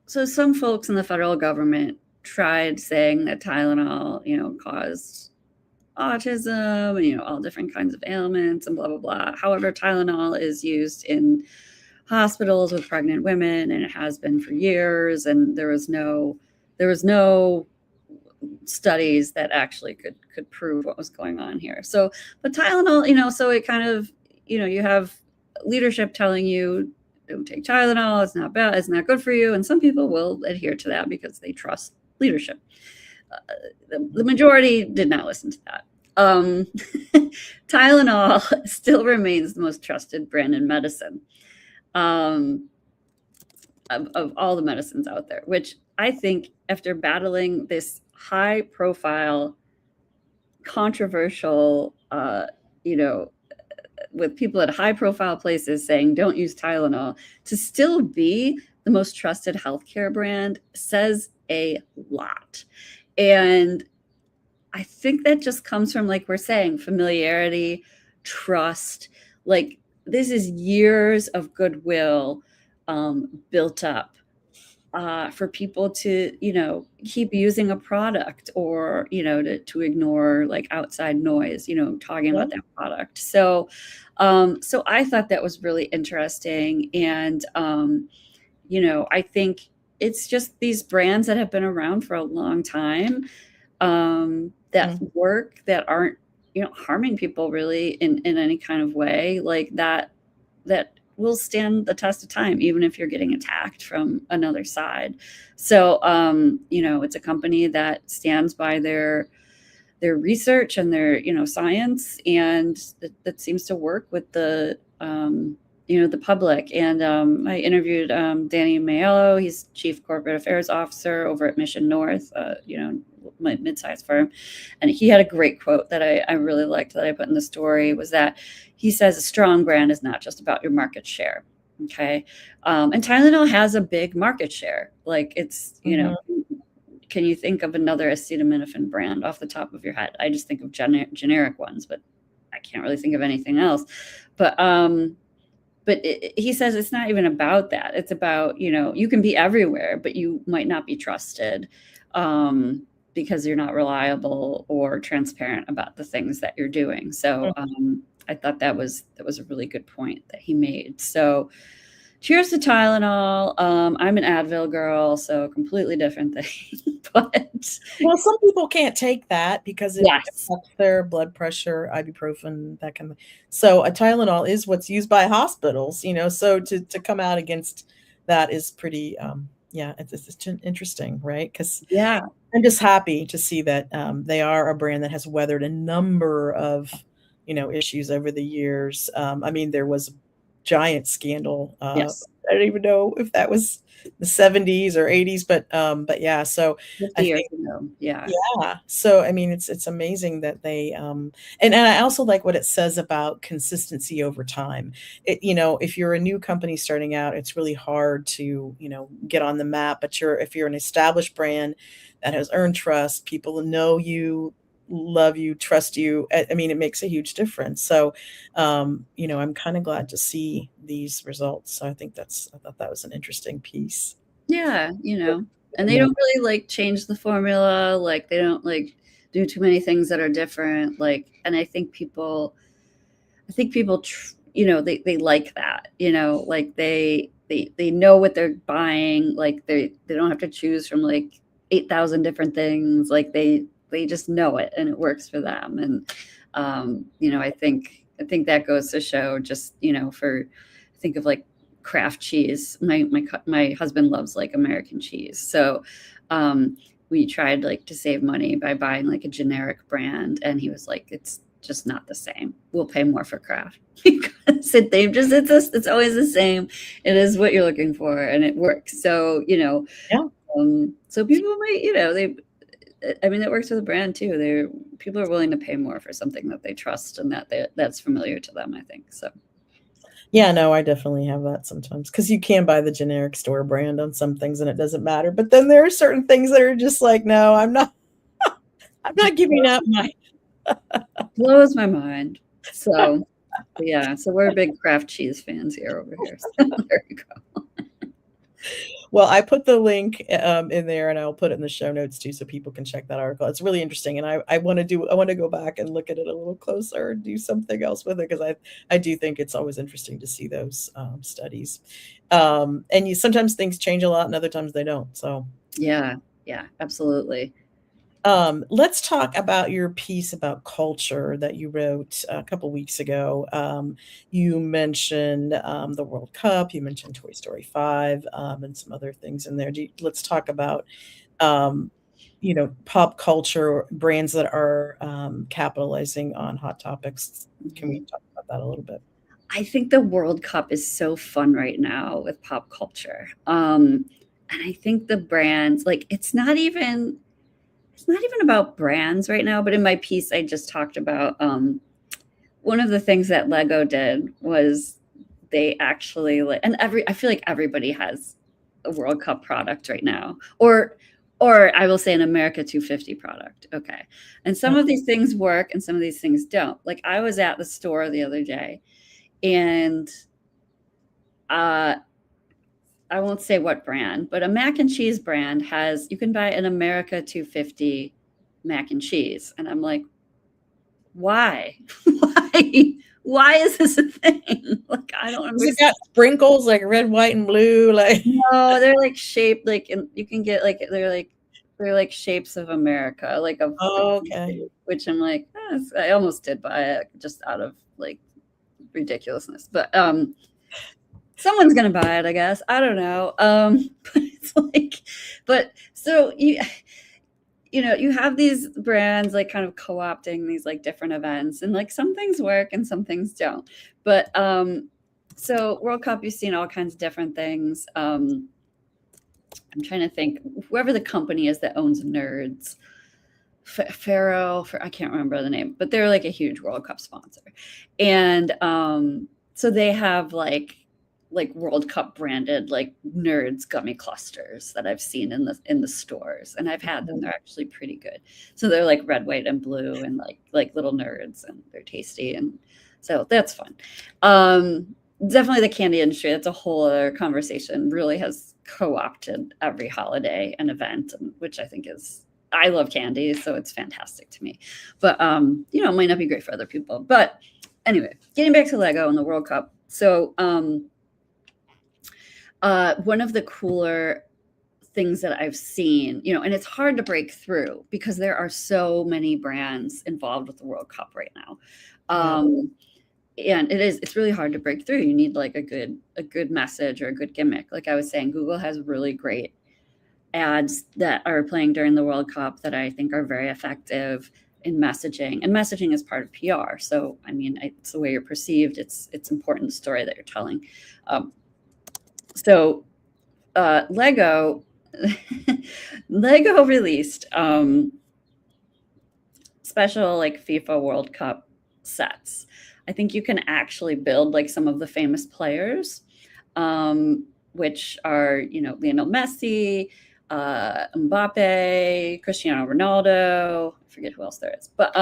some folks in the federal government tried saying that Tylenol, caused autism and, all different kinds of ailments and blah, blah, blah. However, Tylenol is used in hospitals with pregnant women, and it has been for years. And there was no studies that actually could prove what was going on here. So, but Tylenol, so it kind of, you have leadership telling you, don't take Tylenol, it's not bad, it's not good for you. And some people will adhere to that because they trust leadership. The majority did not listen to that. Tylenol still remains the most trusted brand in medicine of all the medicines out there, which I think after battling this high profile, controversial, with people at high profile places saying don't use Tylenol, to still be the most trusted healthcare brand says a lot. And I think that just comes from, like we're saying, familiarity, trust. Like, this is years of goodwill built up for people to, keep using a product, or, to ignore like outside noise, talking about that product. So I thought that was really interesting. And, I think it's just these brands that have been around for a long time that work, that aren't, harming people really in any kind of way, like that will stand the test of time, even if you're getting attacked from another side. So, it's a company that stands by their research and their, science, and that seems to work with the, the public. And I interviewed Danny Maiello. He's Chief Corporate Affairs Officer over at Mission North, my mid-sized firm. And he had a great quote that I really liked, that I put in the story, was that he says a strong brand is not just about your market share. Okay. And Tylenol has a big market share. Like, it's, can you think of another acetaminophen brand off the top of your head? I just think of generic ones, but I can't really think of anything else. But he says it's not even about that. It's about, you can be everywhere, but you might not be trusted because you're not reliable or transparent about the things that you're doing. So I thought that was a really good point that he made. So cheers to Tylenol. I'm an Advil girl, so completely different thing. But well, some people can't take that because it affects their blood pressure, ibuprofen, that kind of. So a Tylenol is what's used by hospitals, So to come out against that is pretty, it's interesting, right? Because I'm just happy to see that they are a brand that has weathered a number of, issues over the years. I mean, there was a giant scandal. I don't even know if that was the 70s or 80s, but yeah. So I think, So I mean, it's amazing that they and I also like what it says about consistency over time. If you're a new company starting out, it's really hard to get on the map. But if you're an established brand that has earned trust, people know you, love you, trust you. I mean, it makes a huge difference. So, I'm kind of glad to see these results. So I thought that was an interesting piece. Yeah. And they don't really like change the formula. Like, they don't like do too many things that are different. Like, and I think people, they like that, like they know what they're buying. Like, they don't have to choose from like 8,000 different things. Like, they just know it and it works for them. And, I think that goes to show just, think of like Kraft cheese. My husband loves like American cheese. So, we tried like to save money by buying like a generic brand. And he was like, it's just not the same. We'll pay more for craft because it's always the same. It is what you're looking for, and it works. So Yeah. So people might, it works with a brand too. People are willing to pay more for something that they trust and that's familiar to them, I think. So Yeah, no, I definitely have that sometimes because you can buy the generic store brand on some things and it doesn't matter. But then there are certain things that are just like, no, I'm not giving up my blows my mind. So yeah, so we're big craft cheese fans here over here. So there you go. Well, I put the link in there and I'll put it in the show notes too so people can check that article. It's really interesting. And I want to go back and look at it a little closer and do something else with it because I do think it's always interesting to see those studies. And sometimes things change a lot and other times they don't. So yeah, absolutely. Let's talk about your piece about culture that you wrote a couple weeks ago. You mentioned the World Cup, you mentioned Toy Story 5, and some other things in there. Let's talk about, pop culture brands that are capitalizing on hot topics. Can we talk about that a little bit? I think the World Cup is so fun right now with pop culture. And I think the brands, it's not even about brands right now, but in my piece, I just talked about one of the things that Lego did was they actually I feel like everybody has a World Cup product right now, or I will say an America 250 product. Okay. And some of these things work and some of these things don't. Like I was at the store the other day and I won't say what brand, but a mac and cheese brand you can buy an America 250 mac and cheese. And I'm like, why? Why is this a thing? Like, I don't understand. It got sprinkles like red, white, and blue. Like no, they're like shaped and you can get they're like shapes of America, like of okay. Which I'm like, I almost did buy it just out of like ridiculousness, but someone's gonna buy it, I guess. I don't know. But it's like, so you have these brands like kind of co-opting these like different events, and like some things work and some things don't. But so World Cup, you've seen all kinds of different things. I'm trying to think. Whoever the company is that owns Nerds, I can't remember the name, but they're like a huge World Cup sponsor, and so they have like World Cup branded like Nerds gummy clusters that I've seen in the stores, and I've had them. They're actually pretty good. So they're like red, white, and blue, and like little nerds, and they're tasty, and so that's fun. Definitely the candy industry. That's a whole other conversation. Really has co-opted every holiday and event, which I think is. I love candy, so it's fantastic to me. But it might not be great for other people. But anyway, getting back to Lego and the World Cup. So one of the cooler things that I've seen, and it's hard to break through because there are so many brands involved with the World Cup right now. And it's really hard to break through. You need like a good message or a good gimmick. Like I was saying, Google has really great ads that are playing during the World Cup that I think are very effective in messaging, and messaging is part of PR. So, I mean, it's the way you're perceived. It's important story that you're telling. So Lego released special like FIFA World Cup sets. I think you can actually build like some of the famous players, which are, Lionel Messi, Mbappe, Cristiano Ronaldo. I forget who else there is. But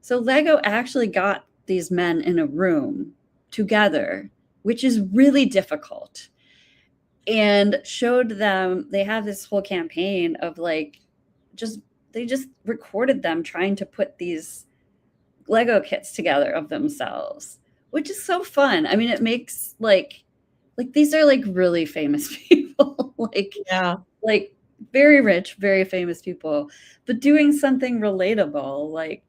so Lego actually got these men in a room together, which is really difficult, and showed them. They have this whole campaign of like they just recorded them trying to put these Lego kits together of themselves, which is so fun. I mean, it makes like these are like really famous people, like very rich, very famous people, but doing something relatable, like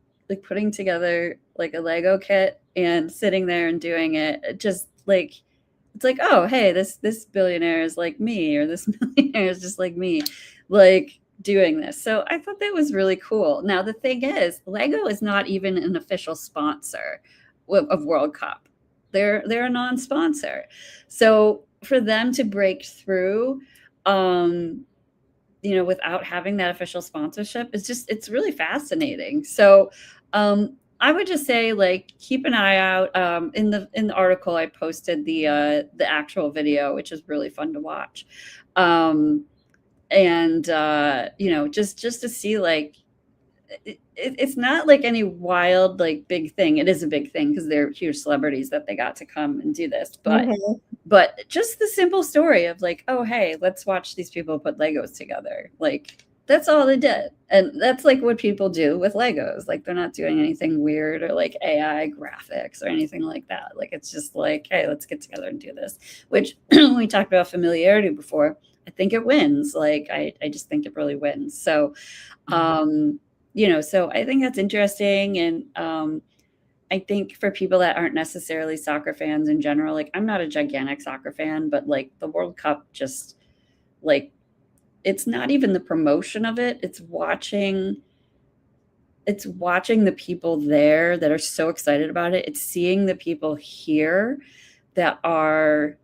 putting together like a Lego kit and sitting there and doing it. Just like, it's like, oh, hey, this billionaire is like me, or this millionaire is just like me. Like, doing this. So I thought that was really cool. Now, the thing is, Lego is not even an official sponsor of World Cup. They're a non-sponsor. So for them to break through, without having that official sponsorship, it's really fascinating. So I would just say, like, keep an eye out. In the article, I posted the actual video, which is really fun to watch. And just to see, like, it's not like any wild, like, big thing. It is a big thing because they're huge celebrities that they got to come and do this, but just the simple story of, like, oh, hey, let's watch these people put Legos together. Like, that's all they did. And that's, like, what people do with Legos. Like, they're not doing anything weird or, like, AI graphics or anything like that. Like, it's just like, hey, let's get together and do this, which when we talked about familiarity before, I think it wins. Like, I just think it really wins. So, so I think that's interesting. And I think for people that aren't necessarily soccer fans in general, like, I'm not a gigantic soccer fan, but, like, the World Cup, just, like, it's not even the promotion of it. It's watching the people there that are so excited about it. It's seeing the people here that are,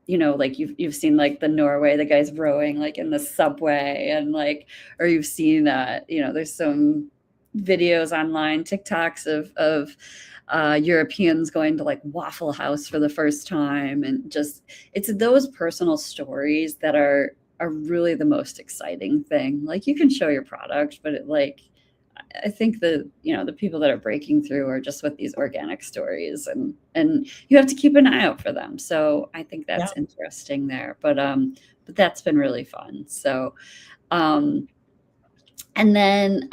like, you've seen, like, the Norway, the guys rowing, like, in the subway, and, like, or you've seen there's some videos online, TikToks of Europeans going to, like, Waffle House for the first time, and just, it's those personal stories that are really the most exciting thing. Like, you can show your product, but I think the people that are breaking through are just with these organic stories, and you have to keep an eye out for them. So I think that's interesting there. But that's been really fun. So, and then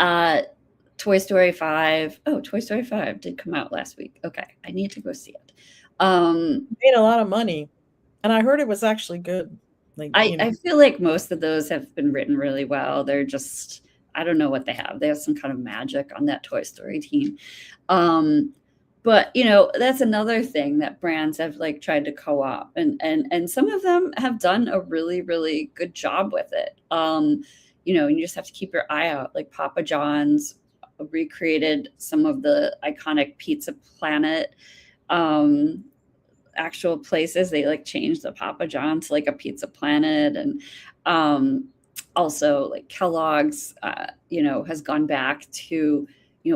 Toy Story 5. Oh, Toy Story 5 did come out last week. Okay, I need to go see it. Made a lot of money, and I heard it was actually good. Like, I feel like most of those have been written really well. They're just, I don't know what they have. They have some kind of magic on that Toy Story team. But that's another thing that brands have, like, tried to co-op, and some of them have done a really, really good job with it. You just have to keep your eye out. Like, Papa John's recreated some of the iconic Pizza Planet actual places. They, like, changed the Papa John to, like, a Pizza Planet. And also, like, Kellogg's has gone back to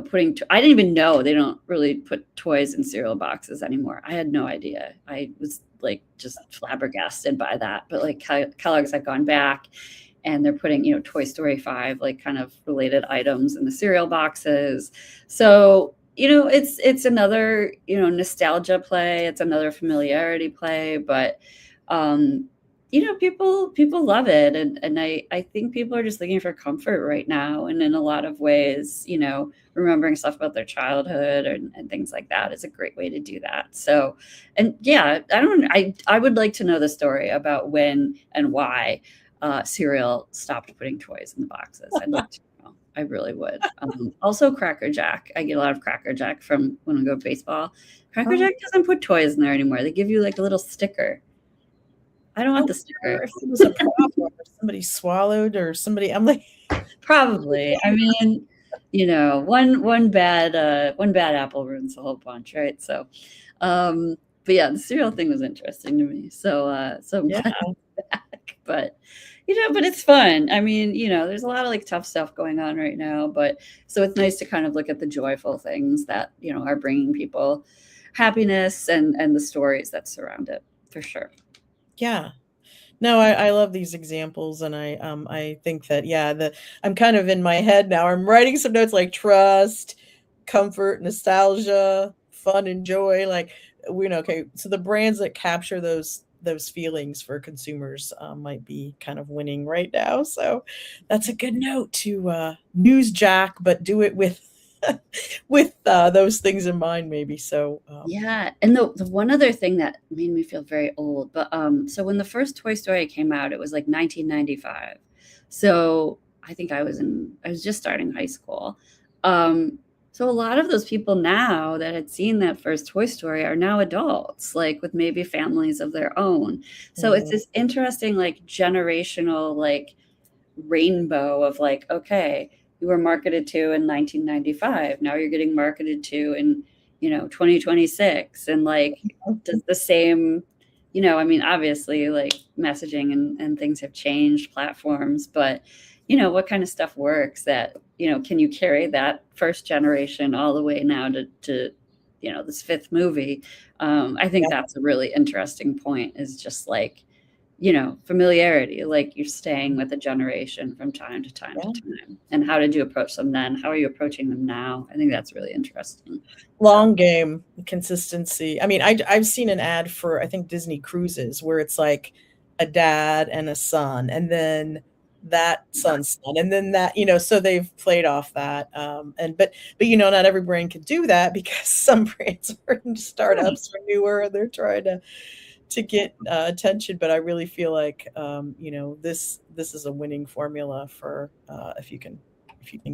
putting I didn't even know they don't really put toys in cereal boxes anymore. I had no idea. I was, like, just flabbergasted by that. But, like, Kellogg's had gone back, and they're putting Toy Story 5, like, kind of related items in the cereal boxes. So it's another nostalgia play. It's another familiarity play. But people love it, and I think people are just looking for comfort right now, and in a lot of ways, remembering stuff about their childhood and things like that is a great way to do that. So, and yeah, I would like to know the story about when and why cereal stopped putting toys in the boxes. I'd like to know. I really would. Also, Cracker Jack. I get a lot of Cracker Jack from when I go to baseball. Cracker Jack doesn't put toys in there anymore. They give you, like, a little sticker. I don't want the sticker. If it was a problem, or somebody swallowed, or somebody, I'm like, probably. I mean, one bad apple ruins the whole bunch, right? So, but yeah, the cereal thing was interesting to me. So, I'm glad it's back. But but it's fun. I mean, there's a lot of, like, tough stuff going on right now, but so it's nice to kind of look at the joyful things that are bringing people happiness, and the stories that surround it, for sure. Yeah. No, I love these examples, and I think that I'm kind of in my head now. I'm writing some notes, like trust, comfort, nostalgia, fun, and joy. Like, okay, so the brands that capture those feelings for consumers might be kind of winning right now. So that's a good note to news jack, but do it with with those things in mind, maybe. So yeah, and the one other thing that made me feel very old, but so when the first Toy Story came out, it was like 1995. So I think I was just starting high school. So a lot of those people now that had seen that first Toy Story are now adults, like, with maybe families of their own. So it's this interesting, like, generational, like, rainbow of like, okay, you were marketed to in 1995. Now you're getting marketed to in, 2026. And like, does the same, I mean, obviously like messaging and things have changed platforms, but what kind of stuff works that, can you carry that first generation all the way now to this fifth movie? I think that's a really interesting point, is just like, familiarity, like you're staying with a generation from time to time to time. And how did you approach them then? How are you approaching them now? I think that's really interesting. Long game, consistency. I mean, I've seen an ad for, I think, Disney Cruises, where it's like a dad and a son, and then that son's son, and then that, so they've played off that. But not every brand can do that, because some brands are startups or newer, and they're trying to get attention. But I really feel like this is a winning formula for if you can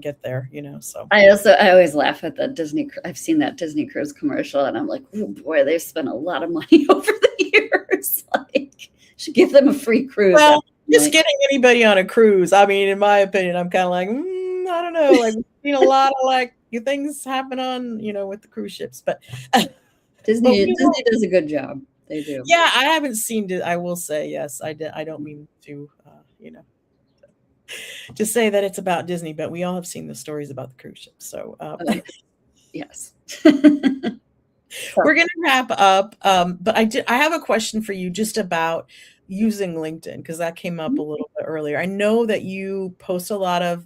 get there, so. I always laugh at the Disney. I've seen that Disney Cruise commercial, and I'm like, oh boy, they've spent a lot of money over the years. Like, should give them a free cruise. Well, just getting anybody on a cruise, I mean, in my opinion, I'm kind of like, I don't know, like, we've seen a lot of like things happen on, with the cruise ships, but Disney does a good job. They do. Yeah, I haven't seen it. I will say, yes, I did. I don't mean to, just say that it's about Disney, but we all have seen the stories about the cruise ships. So, yes. We're going to wrap up. But I have a question for you just about using LinkedIn, because that came up a little bit earlier. I know that you post a lot of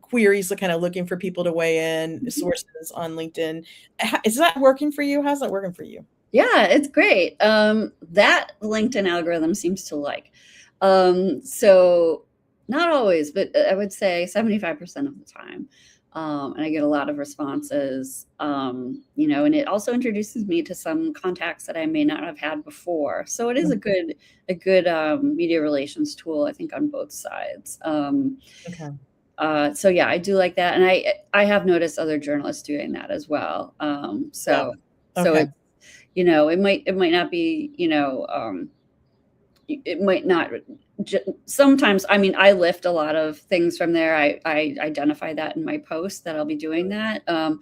queries, kind of looking for people to weigh in, sources on LinkedIn. Is that working for you? How's that working for you? Yeah, it's great. That LinkedIn algorithm seems to like. So not always, but I would say 75% of the time. And I get a lot of responses, and it also introduces me to some contacts that I may not have had before. So it is a good media relations tool, I think, on both sides. Okay. So yeah, I do like that. And I have noticed other journalists doing that as well. So it's, it might not be, it might not sometimes. I mean, I lift a lot of things from there. I identify that in my post that I'll be doing that. But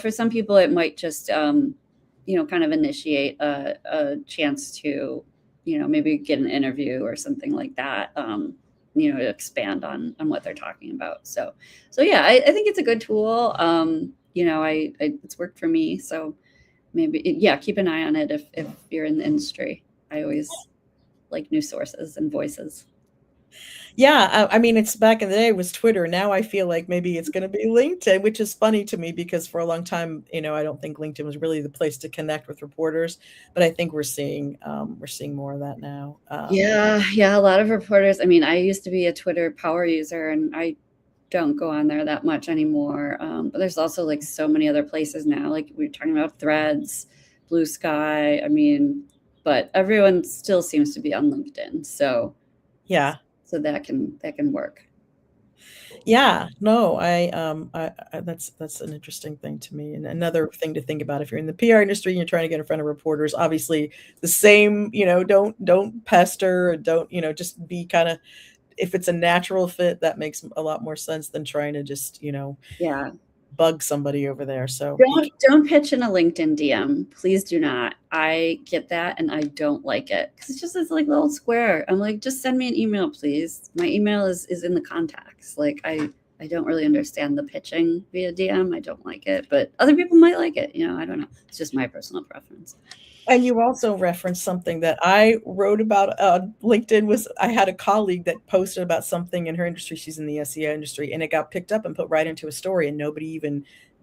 for some people, it might just, kind of initiate a chance to, maybe get an interview or something like that. To expand on what they're talking about. So yeah, I think it's a good tool. It's worked for me. So maybe, keep an eye on it if you're in the industry. I always like new sources and voices. Yeah, I mean, it's back in the day it was Twitter. Now I feel like maybe it's going to be LinkedIn, which is funny to me, because for a long time, I don't think LinkedIn was really the place to connect with reporters. But I think we're seeing more of that now. Yeah, a lot of reporters. I mean, I used to be a Twitter power user, and I don't go on there that much anymore. But there's also like so many other places now. Like we were talking about Threads, Blue Sky. I mean, but everyone still seems to be on LinkedIn. So yeah. So that can work. Yeah, no, I that's an interesting thing to me. And another thing to think about if you're in the PR industry and you're trying to get in front of reporters, obviously the same, don't pester, don't, just be kind of, if it's a natural fit, that makes a lot more sense than trying to just, bug somebody over there. So don't pitch in a LinkedIn DM. Please do not. I get that, and I don't like it, because it's just this like little square. I'm like, just send me an email, please. My email is in the contacts. Like I don't really understand the pitching via DM. I don't like it, but other people might like it. I don't know. It's just my personal preference. And you also referenced something that I wrote about LinkedIn. I had a colleague that posted about something in her industry. She's in the SEO industry, and it got picked up and put right into a story, and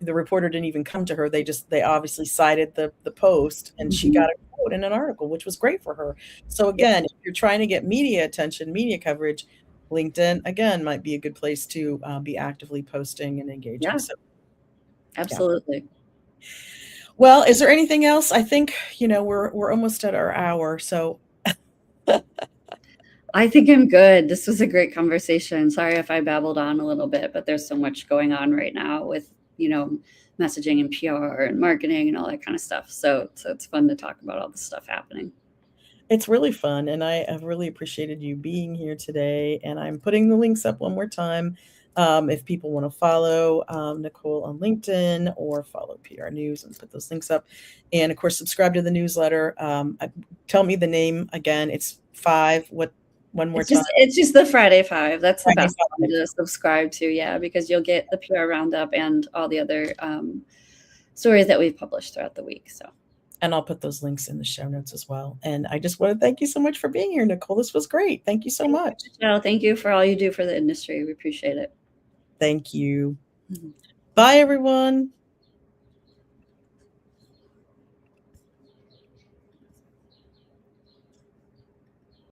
the reporter didn't even come to her. They obviously cited the post, and she got a quote in an article, which was great for her. So again, if you're trying to get media attention, media coverage, LinkedIn, again, might be a good place to be actively posting and engaging. Yeah. So, absolutely. Yeah. Well, is there anything else? I think, we're almost at our hour. So I think I'm good. This was a great conversation. Sorry if I babbled on a little bit, but there's so much going on right now with, messaging and PR and marketing and all that kind of stuff. So it's fun to talk about all this stuff happening. It's really fun, and I have really appreciated you being here today, and I'm putting the links up one more time. If people want to follow Nicole on LinkedIn or follow PR News and put those links up. And of course, subscribe to the newsletter. Tell me the name again. It's 5, what, one more time? It's just the Friday 5. That's the Friday best one to subscribe to, yeah, because you'll get the PR roundup and all the other stories that we've published throughout the week. So. And I'll put those links in the show notes as well. And I just want to thank you so much for being here, Nicole. This was great. Thank you so much. Michelle, thank you for all you do for the industry. We appreciate it. Thank you. Bye, everyone.